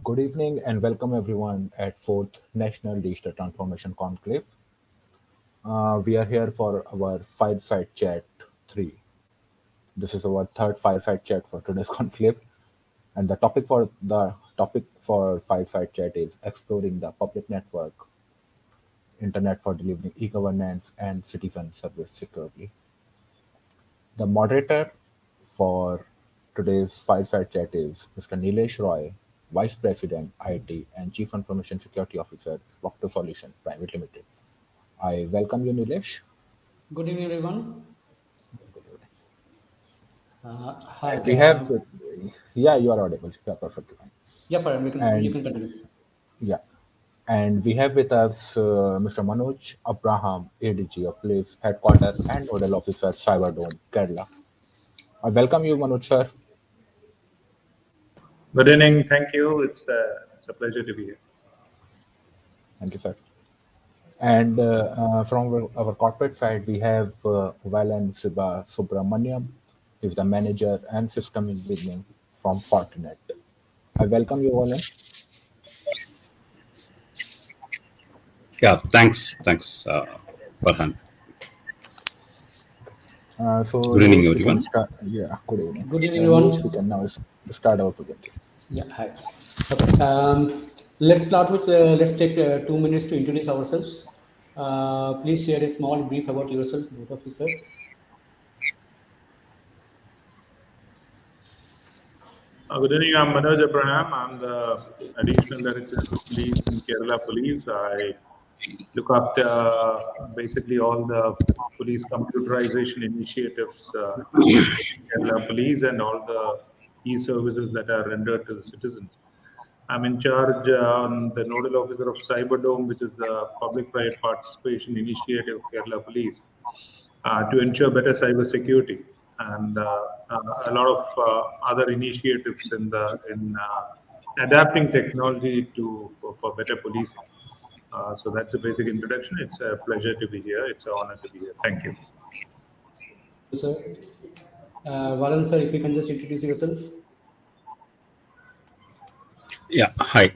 Good evening and welcome everyone at 4th National Digital Transformation Conclave. We are here for our fireside chat 3. This is our third fireside chat for today's conclave, and the topic for fireside chat is exploring the public network, internet for delivering e-governance and citizen service securely. The moderator for today's fireside chat is Mr. Nilesh Roy, Vice President, IT and Chief Information Security Officer, Proctor Solutions Private Limited. I welcome you, Nilesh. Good evening, everyone. Hi. We have, yeah, you are audible. Yeah, perfectly fine. Yeah, fine. You And can continue. yeah, and we have with us Mr. Manoj Abraham, ADG of Police Headquarters and Nodal Officer, Cyberdome, Kerala. I welcome you, Manoj sir. Good evening. Thank you. It's a pleasure to be here. Thank you, sir. And from our corporate side, we have Valan Siba Subramaniam. He's the manager and system engineering from Fortinet. I welcome you, Valan. Yeah, thanks, Farhan. So, Good evening, Nilesh, we can everyone. start. Yeah, good evening. Good evening, Nilesh, we everyone. can now start our project. Yeah, hi. Okay. Let's start with, let's take 2 minutes to introduce ourselves. Please share a small brief about yourself, both of you, sir. Good evening. I'm Manoj Abraham. I'm the Additional Director of Police in Kerala Police. I look after basically all the police computerization initiatives in Kerala Police and all the e-services that are rendered to the citizens. I'm in charge on the Nodal Officer of Cyberdome, which is the public-private participation initiative of Kerala Police, to ensure better cyber security and a lot of other initiatives in adapting technology for better policing. So that's a basic introduction. It's a pleasure to be here. It's an honor to be here. Thank you. Thank you, sir. Valan, sir, if you can just introduce yourself. Yeah, hi.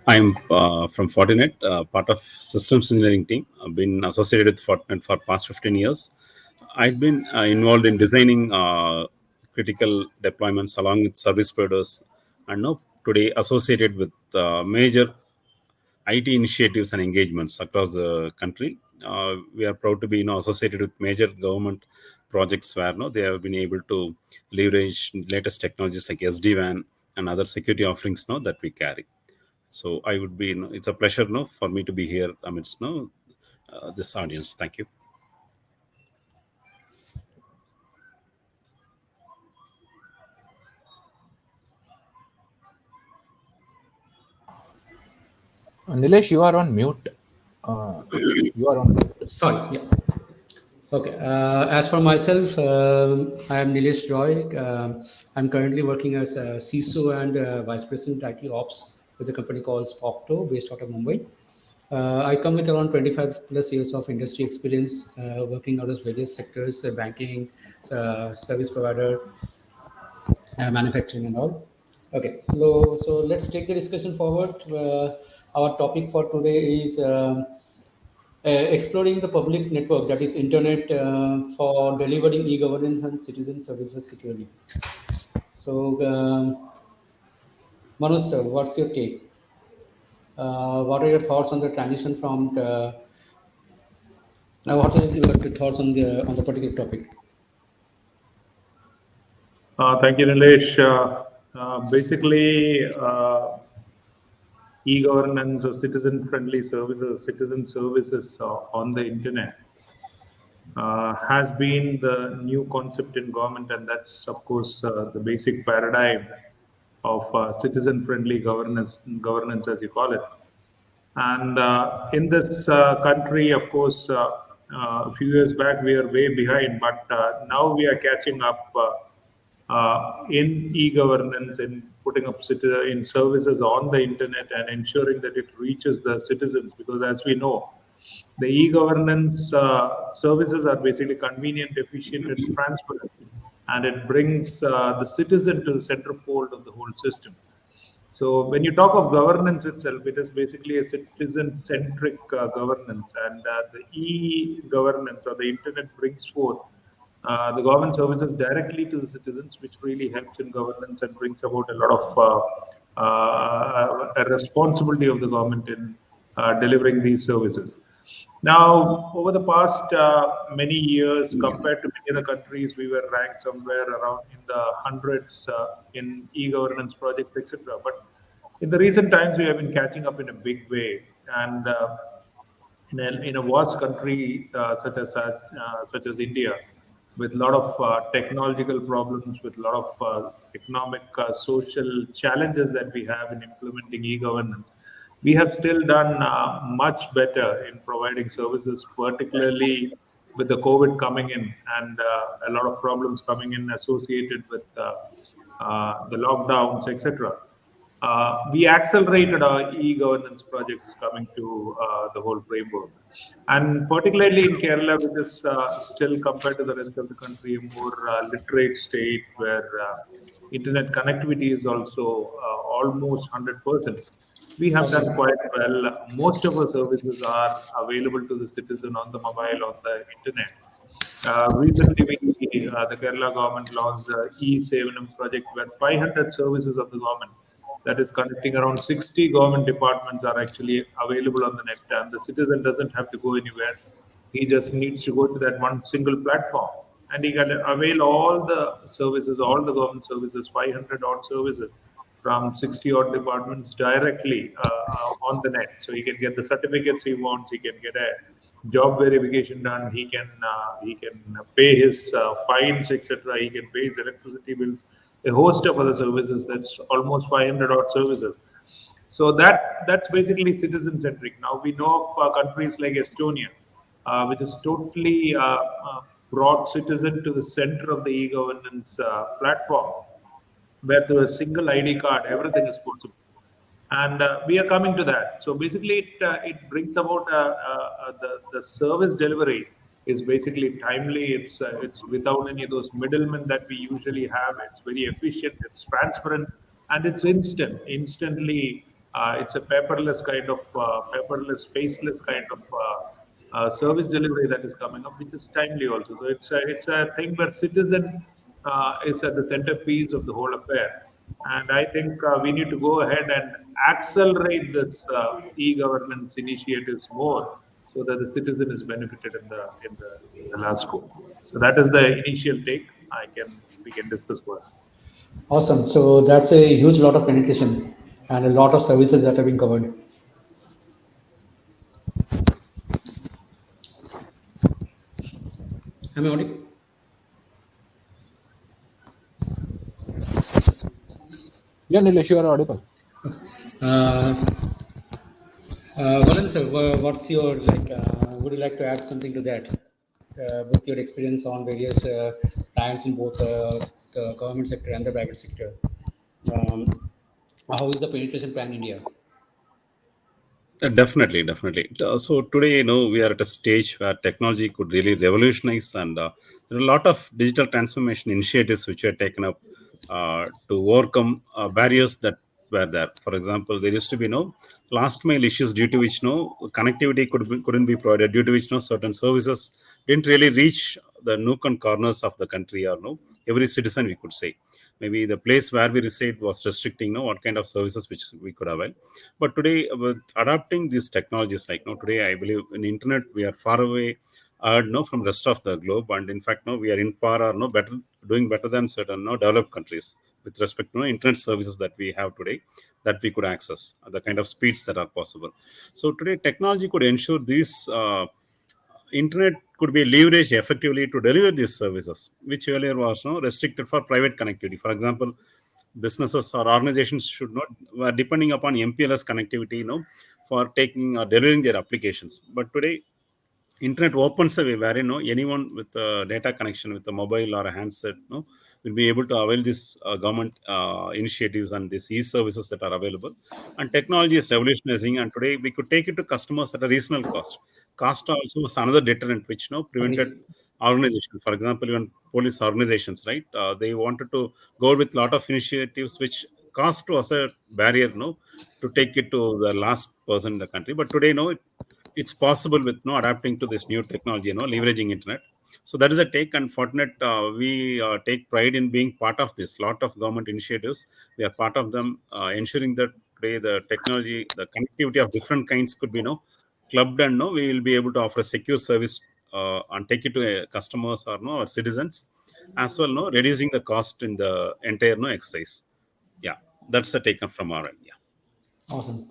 I'm from Fortinet, part of systems engineering team. I've been associated with Fortinet for past 15 years. I've been involved in designing critical deployments along with service providers, and now today associated with major IT initiatives and engagements across the country. We are proud to be associated with major government projects where they have been able to leverage latest technologies like SD-WAN and other security offerings that we carry. So I would be, it's a pleasure for me to be here amidst this audience. Thank you. Nilesh, you are on mute. Uh, you are on mute. Sorry. Yeah. Okay. As for myself, I am Nilesh Roy. I'm currently working as a CISO and Vice President IT Ops with a company called Spocto, based out of Mumbai. I come with around 25 plus years of industry experience working out of various sectors, banking, service provider, manufacturing, and all. Okay, so let's take the discussion forward. Our topic for today is exploring the public network, that is internet, for delivering e-governance and citizen services securely. So, Manoj sir, what's your take? What are your thoughts on the transition from the, what are your thoughts on the particular topic? Thank you, Nilesh. Basically, e-governance or citizen-friendly services, citizen services on the internet has been the new concept in government, and that's of course the basic paradigm of citizen-friendly governance, as you call it. And in this country, of course, a few years back we are way behind, but now we are catching up in e-governance, in putting up in services on the internet and ensuring that it reaches the citizens. Because as we know, the e-governance services are basically convenient, efficient, and transparent, and it brings the citizen to the center fold of the whole system. So when you talk of governance itself, it is basically a citizen-centric governance, and the e-governance or the internet brings forth the government services directly to the citizens, which really helps in governance and brings about a lot of a responsibility of the government in delivering these services. Now, over the past many years, compared to many other countries, we were ranked somewhere around in the hundreds in e-governance projects, etc. But in the recent times, we have been catching up in a big way, and in a vast country such as India, with a lot of technological problems, with a lot of economic, social challenges that we have in implementing e-governance, we have still done much better in providing services, particularly with the COVID coming in and a lot of problems coming in associated with the lockdowns, etc. We accelerated our e-governance projects coming to the whole framework. And particularly in Kerala, which is still compared to the rest of the country, a more literate state where internet connectivity is also almost 100%. We have done Awesome. quite well. Most of our services are available to the citizen on the mobile, on the internet. Recently, the Kerala government launched the e-Sevanam project, where 500 services of the government, that is connecting around 60 government departments, are actually available on the net, and the citizen doesn't have to go anywhere. He just needs to go to that one single platform, and he can avail all the services, all the government services, 500 odd services from 60 odd departments directly on the net. So he can get the certificates he wants. He can get a job verification done. He can pay his fines, etc. He can pay his electricity bills, a host of other services. That's almost 500 odd services. So that's basically citizen centric. Now we know of countries like Estonia, which is totally brought citizen to the center of the e-governance platform, where through a single ID card, everything is possible. And we are coming to that. So basically, it brings about the service delivery is basically timely. It's without any of those middlemen that we usually have. It's very efficient. It's transparent, and it's instant. Instantly, it's a paperless, faceless kind of service delivery that is coming up, which is timely also. So it's a thing where citizen is at the centerpiece of the whole affair. And I think we need to go ahead and accelerate this e-governance initiatives more, so that the citizen is benefited in the last scope. So that is the initial take. We can discuss further. Awesome. So that's a huge lot of penetration and a lot of services that have been covered. Am I audible? Yeah, Nilesh, you are audible. Uh, Valan sir, what's your like? Would you like to add something to that with your experience on various clients in both the government sector and the private sector? Um, how is the penetration plan in India? Definitely. So today, we are at a stage where technology could really revolutionize, and there are a lot of digital transformation initiatives which are taken up to overcome barriers that were there. For example, there used to be no last mile issues due to which no connectivity couldn't be provided, due to which no certain services didn't really reach the nook and corners of the country, or no every citizen, we could say. Maybe the place where we reside was restricting what kind of services which we could avail. But today, with adopting these technologies, like today, I believe in internet we are far away, from rest of the globe, and in fact, no, we are in par or no better, doing better than certain no developed countries with respect to internet services that we have today, that we could access the kind of speeds that are possible. So today, technology could ensure these. Internet could be leveraged effectively to deliver these services, which earlier was restricted for private connectivity. For example, businesses or organizations should not were depending upon MPLS connectivity, for taking or delivering their applications. But today, internet opens a way where anyone with a data connection with a mobile or a handset will be able to avail these government initiatives and these e-services that are available. And technology is revolutionizing, and today we could take it to customers at a reasonable cost also was another deterrent which prevented Agree. organizations, for example, even police organizations, right? They wanted to go with a lot of initiatives which cost was a barrier, to take it to the last person in the country. But today, it's possible with adapting to this new technology, leveraging internet. So that is a take. And Fortinet, we take pride in being part of this. Lot of government initiatives, we are part of them, ensuring that today the technology, the connectivity of different kinds could be clubbed, and we will be able to offer a secure service and take it to customers or our citizens as well, reducing the cost in the entire exercise. Yeah, that's the take up from our end. Yeah. Awesome.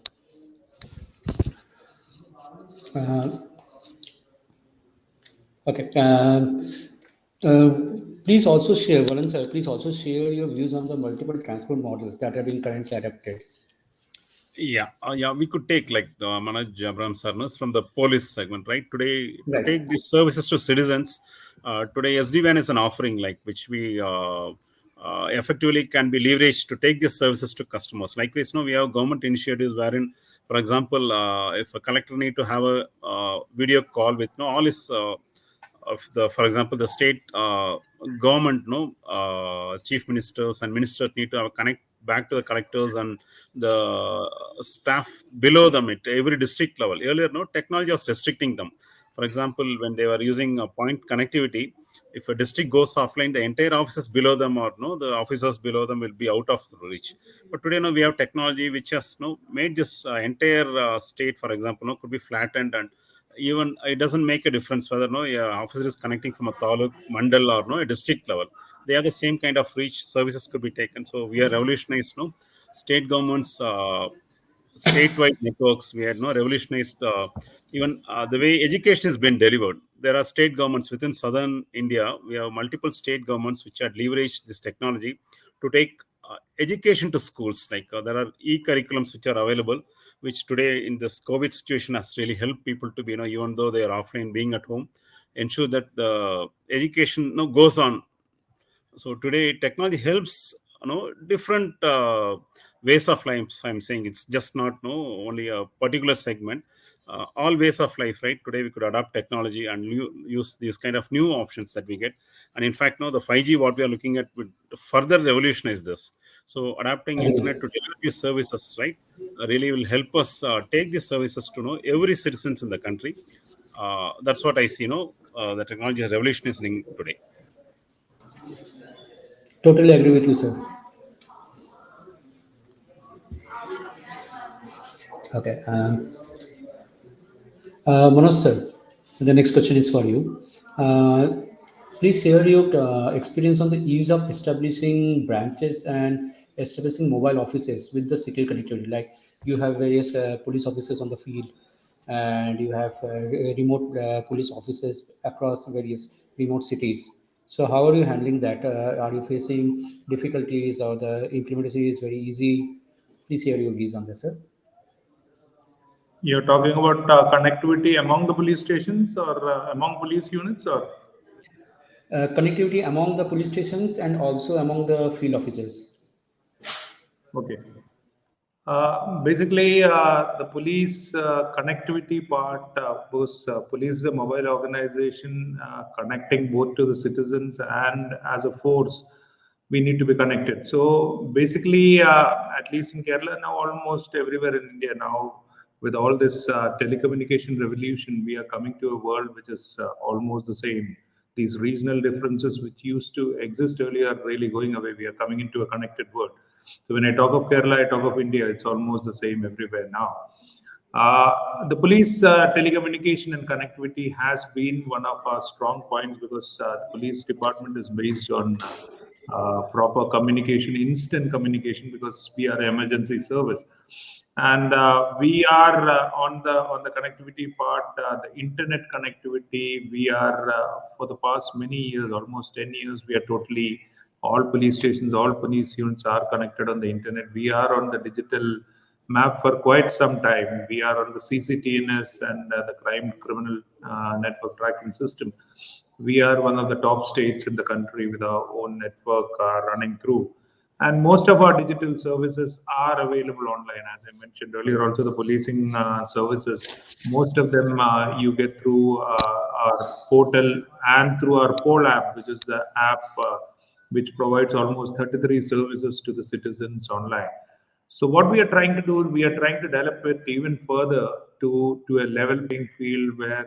Uh, okay. Please also share, Valan sir, please also share your views on the multiple transport models that are being currently adapted. Yeah, we could take like Manoj Abraham Sarnas from the police segment, right? Today, to Right. take these services to citizens, today SD-WAN is an offering like which we effectively can be leveraged to take these services to customers. Likewise, we have government initiatives wherein, for example, if a collector need to have a video call with all his for example, the state government, chief ministers and ministers need to have a connect back to the collectors and the staff below them at every district level. Earlier, technology was restricting them. For example, when they were using a point connectivity, if a district goes offline, the entire offices below them or the officers below them will be out of reach. But today, we have technology which has made this entire state, for example, could be flattened, and even it doesn't make a difference whether officer is connecting from a taluk, mandal, or a district level. They have the same kind of reach. Services could be taken. So we are revolutionized. State governments, statewide networks. We had revolutionized even the way education has been delivered. There are state governments within southern India. We have multiple state governments which have leveraged this technology to take education to schools. Like there are e-curriculums which are available, which today in this COVID situation has really helped people to be, even though they are offline, being at home, ensure that the education goes on. So today technology helps different ways of life. I'm saying it's just not only a particular segment. All ways of life, right? Today we could adopt technology and use these kind of new options that we get. And in fact, the 5G what we are looking at would further revolutionize this. So adapting internet to deliver these services, right, really will help us take these services to every citizens in the country. That's what I see. The technology is revolutionizing today. Totally agree with you, sir. Okay. Manoj sir, the next question is for you. Please share your experience on the ease of establishing branches and establishing mobile offices with the secure connectivity. Like you have various police officers on the field, and you have remote police offices across various remote cities. So how are you handling that? Are you facing difficulties, or the implementation is very easy? Please share your views on this, sir. You're talking about connectivity among the police stations or among police units, or? Connectivity among the police stations and also among the field officers. Okay. Basically, the police connectivity part, police is a mobile organization connecting both to the citizens and as a force, we need to be connected. So basically, at least in Kerala now, almost everywhere in India now, with all this telecommunication revolution, we are coming to a world which is almost the same. These regional differences which used to exist earlier are really going away. We are coming into a connected world. So when I talk of Kerala, I talk of India. It's almost the same everywhere now. The police telecommunication and connectivity has been one of our strong points, because the police department is based on proper communication, instant communication, because we are an emergency service. And we are on the connectivity part, the internet connectivity. We are for the past many years, almost 10 years, we are totally, all police stations, all police units are connected on the internet. We are on the digital map for quite some time. We are on the CCTNS and the criminal network tracking system. We are one of the top states in the country with our own network running through. And most of our digital services are available online. As I mentioned earlier, also the policing services, most of them you get through our portal and through our POL app, which is the app which provides almost 33 services to the citizens online. So what we are trying to do, we are trying to develop it even further to a level playing field where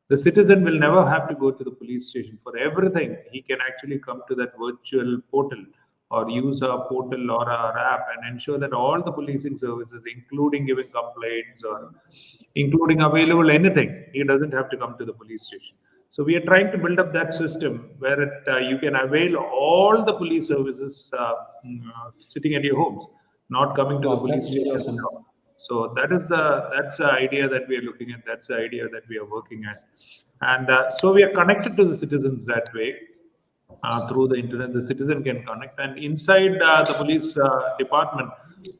the citizen will never have to go to the police station for everything. He can actually come to that virtual portal or use our portal or our app and ensure that all the policing services, including giving complaints or including available anything, he doesn't have to come to the police station. So we are trying to build up that system where you can avail all the police services sitting at your homes, not coming to the Wow, police that's really station. awesome. So that's the idea that we are looking at. That's the idea that we are working at, and so we are connected to the citizens that way. Through the internet, the citizen can connect, and inside the police department,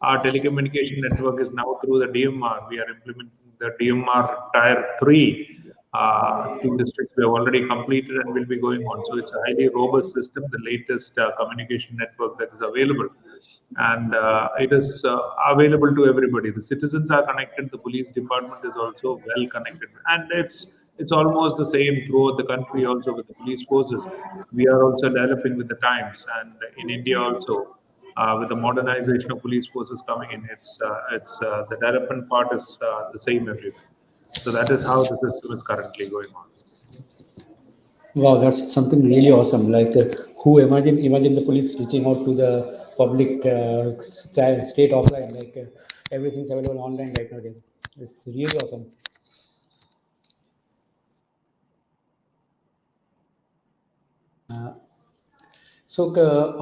our telecommunication network is now through the DMR. We are implementing the DMR Tier 3. Two districts we have already completed and will be going on. So it's a highly robust system, the latest communication network that is available, and it is available to everybody. The citizens are connected. The police department is also well connected, and it's almost the same throughout the country. Also with the police forces, we are also developing with the times, and in India also. With the modernization of police forces coming in, it's the development part is the same everywhere. So that is how the system is currently going on. Wow, that's something really awesome. Like, imagine the police reaching out to the public state offline. Like, everything's available online right now. It's really awesome. So,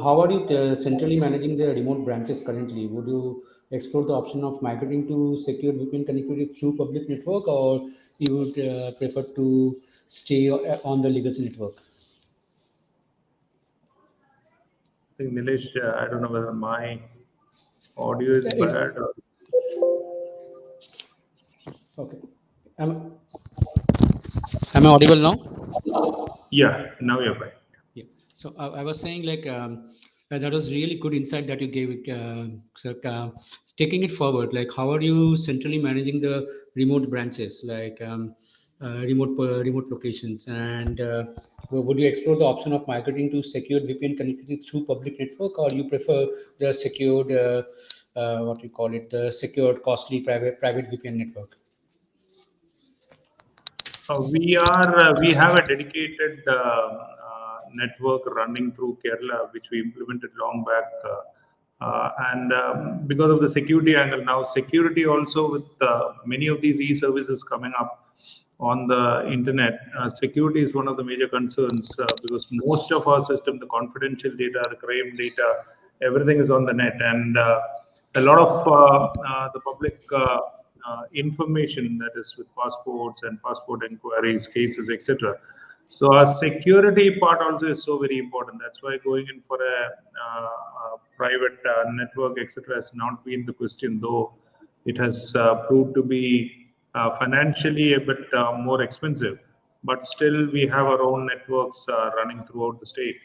how are you centrally managing the remote branches currently? Would you explore the option of migrating to secure VPN connectivity through public network, or you would prefer to stay on the legacy network? I think Nilesh, I don't know whether my audio is It, bad. Or... okay. Am I audible now? Yeah, now you're fine. Yeah. So I was saying like that was really good insight that you gave it. So taking it forward, like how are you centrally managing the remote branches, like remote locations, and would you explore the option of migrating to secured VPN connectivity through public network, or you prefer the secured what you call it, the secured costly private VPN network? We have a dedicated network running through Kerala, which we implemented long back. And because of the security angle, now security also with many of these e-services coming up on the internet, security is one of the major concerns because most of our system, the confidential data, the crime data, everything is on the net, and a lot of the public information that is with passports and passport inquiries, cases, etc. So our security part also is so very important. That's why going in for a private network, etc., has not been the question, though it has proved to be financially a bit more expensive. But still, we have our own networks running throughout the state.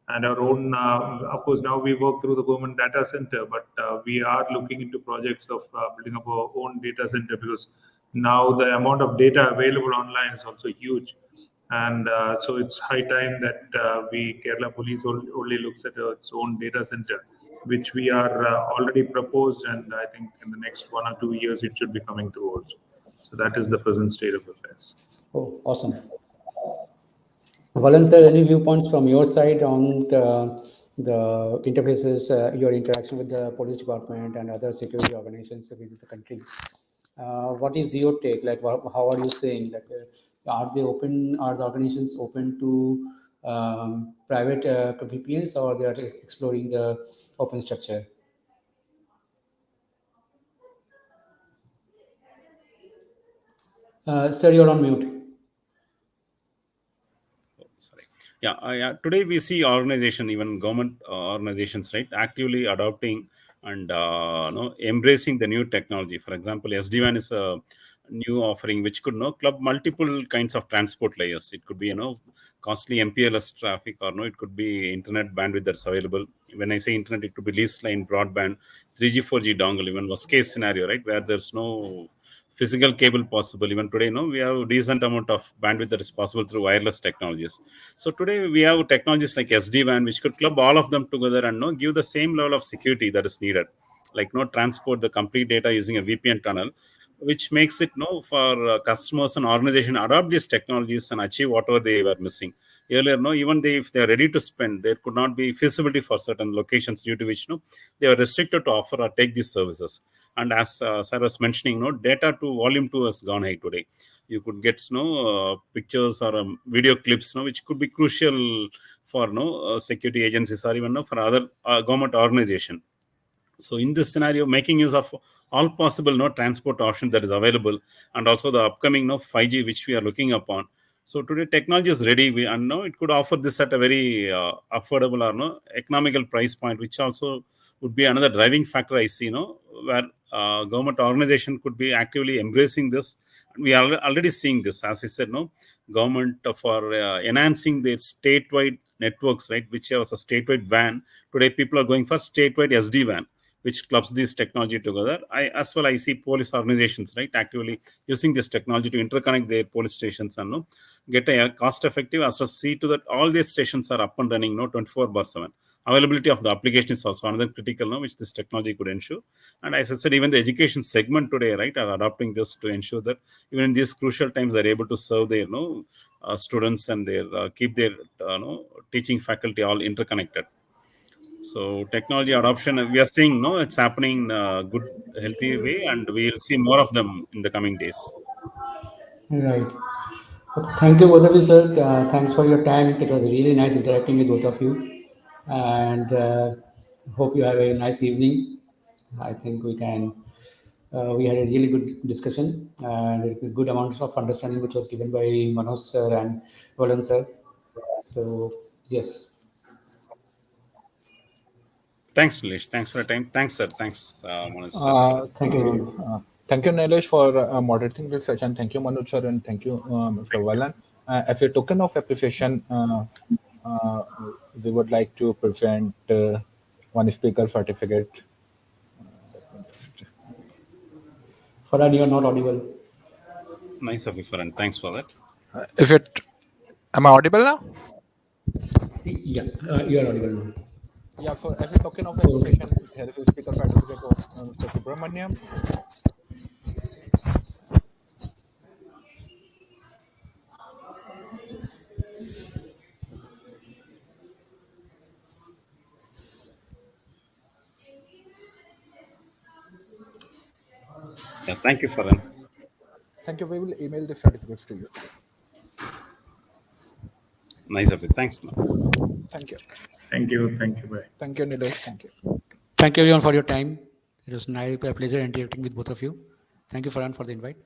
And our own, of course, now we work through the government data center, but we are looking into projects of building up our own data center because now the amount of data available online is also huge. And so it's high time that Kerala Police only looks at its own data center, which we are already proposed. And I think in the next 1 or 2 years, it should be coming through also. So that is the present state of affairs. Oh, awesome. Valan sir, any viewpoints from your side on the interfaces, your interaction with the police department and other security organizations within the country? What is your take? Like, how are you saying? Like, are they open? Are the organizations open to private VPNs, or they are exploring the open structure? Sir, you're on mute. Sorry. Yeah. Today we see organization, even government organizations, right, actively adopting and embracing the new technology. For example, SD-WAN is a new offering which could club multiple kinds of transport layers. It could be costly MPLS traffic, or it could be internet bandwidth that's available. When I say internet, it could be leased line broadband, 3G 4G dongle, even worst case scenario, right, where there's no physical cable possible. Even today, we have a decent amount of bandwidth that is possible through wireless technologies. So today we have technologies like SD-WAN, which could club all of them together and give the same level of security that is needed. Like transport the complete data using a VPN tunnel, which makes it for customers and organization adopt these technologies and achieve whatever they were missing earlier. Even if they are ready to spend, there could not be feasibility for certain locations, due to which they are restricted to offer or take these services. And as Sir was mentioning, data to volume 2 has gone high today. You could get pictures or video clips which could be crucial for security agencies or even for other government organization. So in this scenario, making use of all possible transport options that is available, and also the upcoming 5G which we are looking upon. So today technology is ready, and it could offer this at a very affordable or economical price point, which also would be another driving factor I see, where government organization could be actively embracing this. We are already seeing this, as I said, government for enhancing their statewide networks, right, which was a statewide WAN. Today people are going for statewide SD-WAN, which clubs this technology together. I see police organizations, right, actively using this technology to interconnect their police stations and get a cost-effective, as well as see to that all these stations are up and running 24/7. Availability of the application is also another critical, which this technology could ensure. And as I said, even the education segment today, right, are adopting this to ensure that even in these crucial times, they're able to serve their students and their keep their teaching faculty all interconnected. So technology adoption, we are seeing, it's happening in a good, healthy way, and we'll see more of them in the coming days. Right. Thank you, both of you, sir. Thanks for your time. It was really nice interacting with both of you, and hope you have a nice evening. I think we can. We had a really good discussion and a good amount of understanding, which was given by Manoj sir and Roland sir. So yes, Thanks, Nilesh. Thanks for your time. Thanks, sir. Thanks, Manoj sir. thank you. Thank you, Nilesh, for moderating this session. Thank you, Manoj sir, and thank you, Mr. Wallan. As a token of appreciation, we would like to present one speaker certificate. Farhan, you are not audible. Nice of you, Farhan. Thanks for that. Is it? Am I audible now? Yeah, you are audible now. Yeah, so as a token of appreciation, here is a speaker certificate of Mr. Subramaniam. Yeah, thank you, Farhan. Thank you. We will email the certificates to you. Nice of you. Thanks, man. Thank you. Thank you. Thank you. Bye. Thank you, Nilesh. Thank you. Thank you everyone for your time. It was nice, a pleasure interacting with both of you. Thank you, Farhan, for the invite.